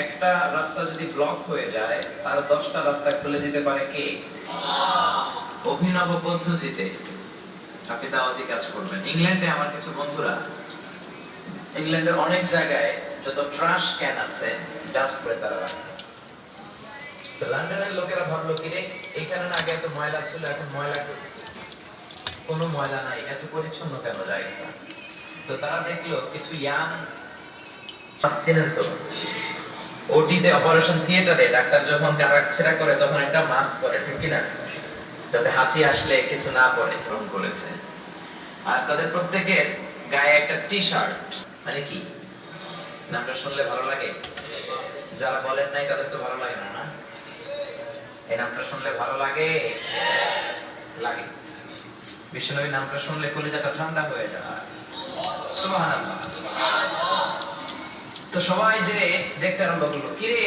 একটা রাস্তা যদি ব্লক হয়ে যায় আর 10টা রাস্তা খুলে দিতে পারে কে? অভিনব পদ্ধতিতে আপনি দাওয়াতি কাজ করবেন। ইংল্যান্ডে আমার কিছু বন্ধুরা ইংল্যান্ডের অনেক জায়গায় যত ট্রাশ ক্যান আছে ডাস্ট করে তারা রাখে। তো লন্ডনের লোকেরা ভাবলো কি রে, এখানে না আগে এত ময়লা ছিল, এখন ময়লা কোনো ময়লা নাই, এত পরিচ্ছন্ন কেন জায়গাটা? তো তারা দেখলো কিছু ইয়াং চেনেন তো, ওটিতে অপারেশন থিয়েটারে ডাক্তার যখন সেটা করে তখন একটা মাস্ক পরে, ঠিক কিনা, যাতে হাঁচি আসলে কিছু না পড়ে, গ্রহণ করেছে। আর তাদের প্রত্যেকের গায়ে একটা টি শার্ট, মানে কি নামটা শুনলে ভালো লাগে? যারা বলেন নাই তাদের তো ভালো লাগে না, না? এই নামটা শুনলে ভালো লাগে, লাগে। বিশ্বনবী নামটা শুনলে কলিজাটা ঠান্ডা হয়ে যায়। সুবহানাল্লাহ। তো সবাই যে দেখতে আরম্ভ করলো, কি রে